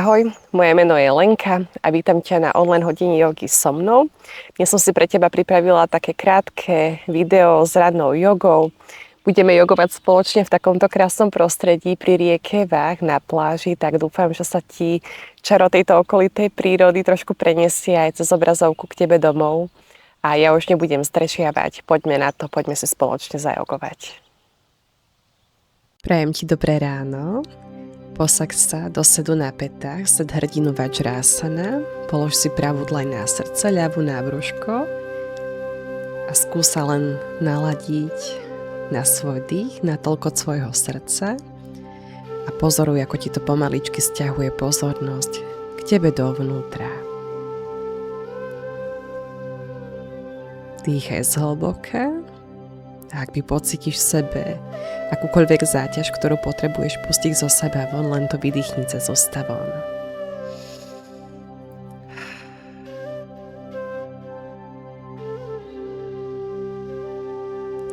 Ahoj, moje meno je Lenka a vítam ťa na online hodine jogy so mnou. Dnes som si pre teba pripravila také krátke video s rannou jogou. Budeme jogovať spoločne v takomto krásnom prostredí pri rieke Váh na pláži, tak dúfam, že sa ti čaro tejto okolitej prírody trošku preniesie aj cez obrazovku k tebe domov. A ja už nebudem zdržiavať, poďme na to, poďme si spoločne zajogovať. Prajem ti dobré ráno. Posaď sa do sedu na pätách, sed hrdinu Vajrasana, polož si pravú dlaň na srdce, ľavú na brúško a skús sa len naladiť na svoj dých, na toľko svojho srdca a pozoruj, ako ti to pomaličky sťahuje pozornosť k tebe dovnútra. Dýchaj zhlboka a ak pocítiš v sebe akúkoľvek záťaž, ktorú potrebuješ pustiť zo seba von, len to vydýchni cez ústa von.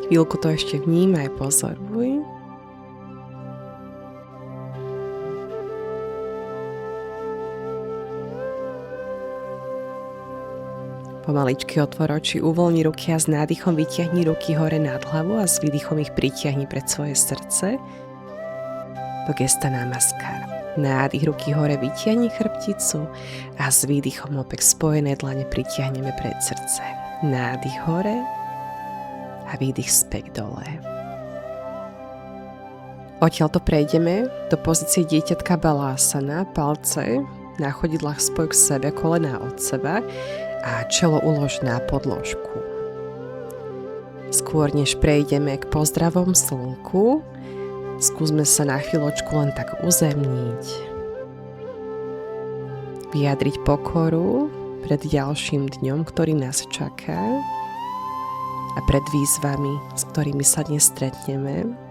Chvíľku to ešte vnímaj, pozoruj. Pomaličky otvor oči, uvoľni ruky a s nádychom vytiahni ruky hore nad hlavu a s výdychom ich pritiahni pred svoje srdce do gesta namaskar. Nádych, ruky hore, vytiahni chrbticu a s výdychom opäť spojené dlane pritiahneme pred srdce. Nádych hore a výdych späť dole. Odtiaľto prejdeme do pozície dieťatka Balasana, palce na chodidlách spoj k sebe, kolená od seba a čelo ulož na podložku. Skôr než prejdeme k pozdravom slnku, skúsme sa na chvíľočku len tak uzemniť. Vyjadriť pokoru pred ďalším dňom, ktorý nás čaká a pred výzvami, s ktorými sa dnes stretneme.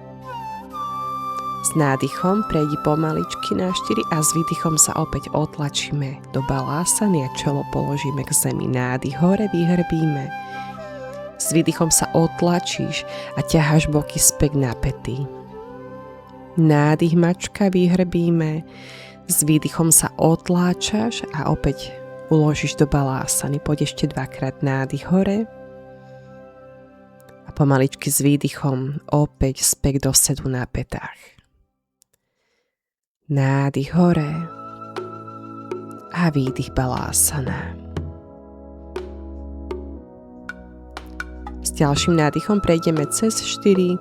S nádychom prejdi pomaličky na 4 a s výdychom sa opäť otlačíme do balásany a čelo položíme k zemi. Nádych hore, vyhrbíme. S výdychom sa otlačíš a ťaháš boky späť na päty. Nádych mačka, vyhrbíme. S výdychom sa otláčaš a opäť uložíš do balásany. Poď ešte dvakrát nádych hore a pomaličky s výdychom opäť späť do sedu na pätách. Nádych hore a výdych Balásana. S ďalším nádychom prejdeme cez 4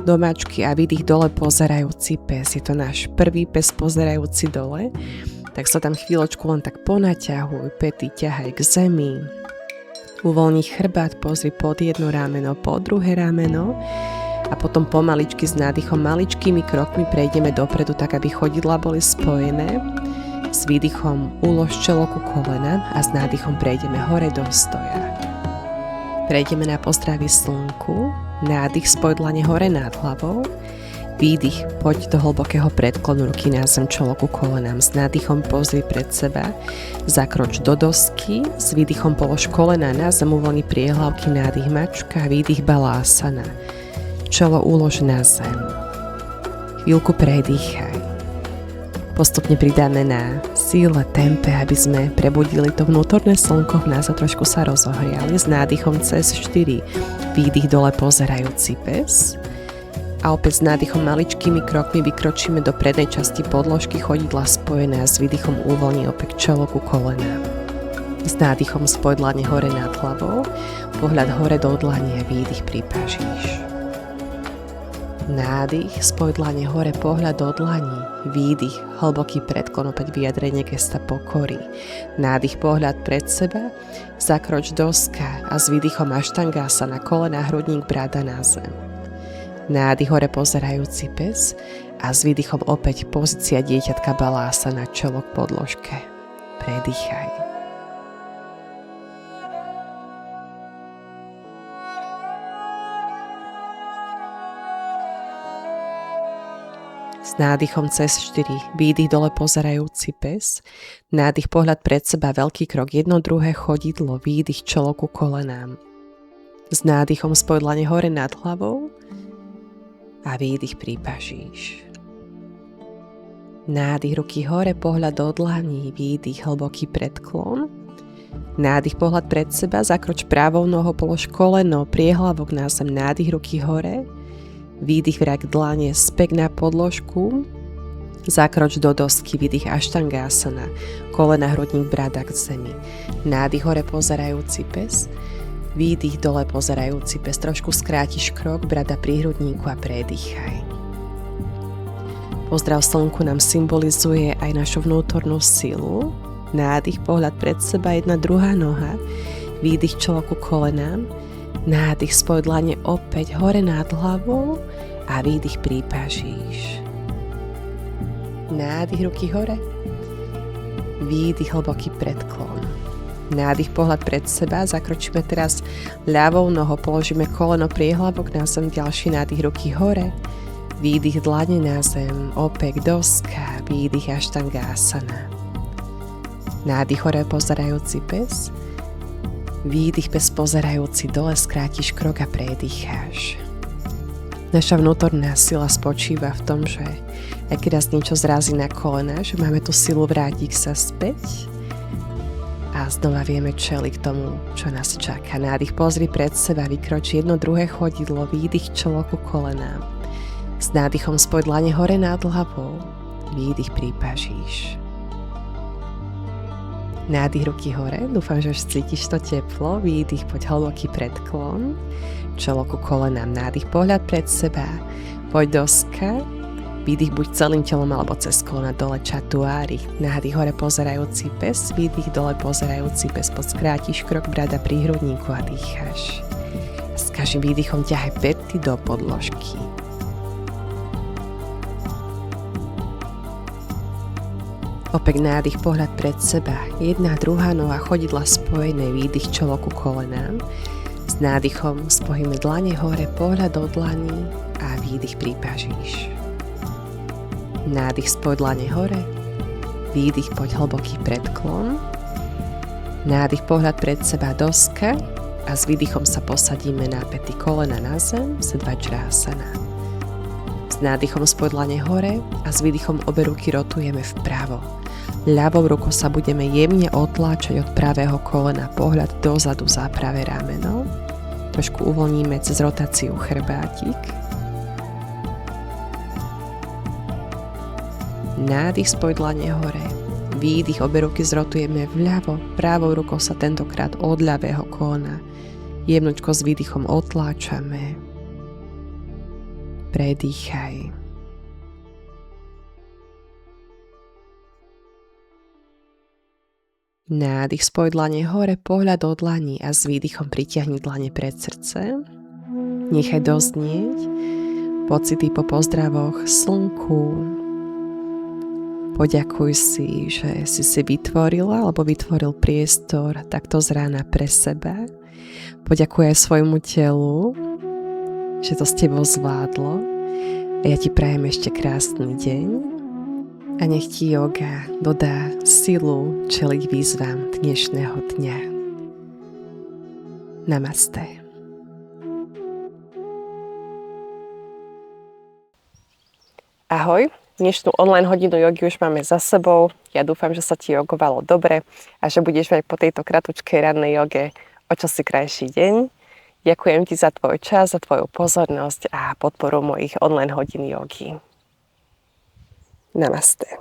domačky a výdych dole pozerajúci pes. Je to náš prvý pes pozerajúci dole, tak sa tam chvíľočku len tak ponaťahuj, päty ťahaj k zemi. Uvoľni chrbát, pozri pod jedno rameno, pod druhé rameno. A potom pomaličky s nádychom maličkými krokmi prejdeme dopredu, tak aby chodidlá boli spojené. S výdychom ulož čelo ku kolenám a s nádychom prejdeme hore do stoja. Prejdeme na pozdravy slnku. Nádych spoj dlane hore nad hlavou. Výdych poď do hlbokého predklonu, ruky na zem, čelo ku kolenám. S nádychom pozri pred seba. Zakroč do dosky. S výdychom polož kolená na zem, uvoľni priehlavky, nádych mačka, výdych Balásana. Čelo ulož na zem. Chvíľku predýchaj. Postupne pridáme na síle, tempe, aby sme prebudili to vnútorné slnko v nás a trošku sa rozohriali. S nádychom cez 4. Výdych dole pozerajúci pes. A opäť s nádychom maličkými krokmi vykročíme do prednej časti podložky, chodidla spojené a s výdychom uvoľni opäť čelo ku kolenám. S nádychom spoj dlane hore nad hlavou, pohľad hore do dlane a výdych pripážíš. Nádych, spoj dlane hore, pohľad do dlaní, výdych, hlboký predklon, opäť vyjadrenie gesta pokory. Nádych, pohľad pred seba, zakroč doska a s výdychom aštangasana, kolena, hrudník, brada na zem. Nádych hore pozerajúci pes a s výdychom opäť pozícia dieťatka Balásana, čelo k podložke. Predýchaj. S nádychom cez 4, výdych dole pozerajúci pes, nádych pohľad pred seba, veľký krok, jedno druhé chodidlo, výdych čelo ku kolenám. S nádychom spoj dlane hore nad hlavou a výdych prípažíš. Nádych ruky hore, pohľad do dlaní, výdych, hlboký predklon. Nádych, pohľad pred seba, zakroč pravou nohou, polož koleno, priehlavok na zem, nádych ruky hore. Výdych, vrak dlane späť na podložku. Zakroč do dosky, výdych Aštangasana, kolena, hrudník, brada k zemi. Nádych hore, pozerajúci pes. Výdych dole, pozerajúci pes. Trošku skrátiš krok, brada pri hrudníku a predýchaj. Pozdrav slnku nám symbolizuje aj našu vnútornú silu. Nádych, pohľad pred seba, jedna druhá noha. Výdych čelo ku kolenám. Nádych, spoj dlane opäť hore nad hlavou a výdych prípažíš. Nádych, ruky hore. Výdych, hlboký predklon. Nádych, pohľad pred seba, zakročíme teraz ľavou nohou, položíme koleno priehlavok na zem, ďalší nádych, ruky hore, výdych, dlane na zem, opäť doska, výdych Aštangasana. Nádych hore, pozerajúci pes, výdych pes pozerajúci dole, skrátiš krok a predýcháš. Naša vnútorná sila spočíva v tom, že aj keď nás niečo zrazí na kolena, že máme tú silu vrátiť sa späť a znova vieme čeliť tomu, čo nás čaká. Nádych, pozri pred seba, vykroč jedno druhé chodidlo, výdych čelo ku kolenám. S nádychom spoj dlane hore nad hlavou, výdych prípažíš. Nádych, ruky hore, dúfam, že už cítiš to teplo, výdych, poď hlboký predklon, čelo ku kolenám, nádych, pohľad pred seba, poď doska, výdych buď celým telom alebo cez kolena dole čatuári. Nádych hore pozerajúci pes, výdych dole pozerajúci pes, podskrátiš krok, brada pri hrudníku a dýcháš. S každým výdychom ťahaj pety do podložky. Opäť nádych, pohľad pred seba, jedna druhá noha, chodidla spojené, výdych čelo ku kolenám. S nádychom spojíme dlane hore, pohľad do dlaní a výdych prípažíš. Nádych, spoj dlane hore, výdych, poď hlboký predklon. Nádych, pohľad pred seba, doska a s výdychom sa posadíme na pety, kolena na zem, Sedvajrasana. S nádychom spoj dlane hore a s výdychom obe ruky rotujeme vpravo. Ľavou rukou sa budeme jemne otláčať od pravého kolena, pohľad dozadu za pravé rameno. Trošku uvoľníme cez rotáciu chrbátik. Nádych, spoj dlane hore. Výdych, obe ruky zrotujeme vľavo. Pravou rukou sa tentokrát od ľavého kolena jemnučko s výdychom otláčame. Predýchaj. Nádych, spoj dlane hore, pohľad do dlaní a s výdychom pritiahni dlane pred srdce. Nechaj doznieť pocity po pozdravoch slnku. Poďakuj si, že si vytvorila alebo vytvoril priestor takto z rána pre seba. Poďakuj aj svojmu telu, že to s tebou zvládlo. A ja ti prajem ešte krásny deň. A nech ti yoga dodá silu čeliť výzvam dnešného dňa. Namaste. Ahoj. Dnešnú online hodinu jogy už máme za sebou. Ja dúfam, že sa ti jogovalo dobre a že budeš mať po tejto kratučkej rannej joge o čosi krajší deň. Ďakujem ti za tvoj čas, za tvoju pozornosť a podporu mojich online hodín jogy. Namaste.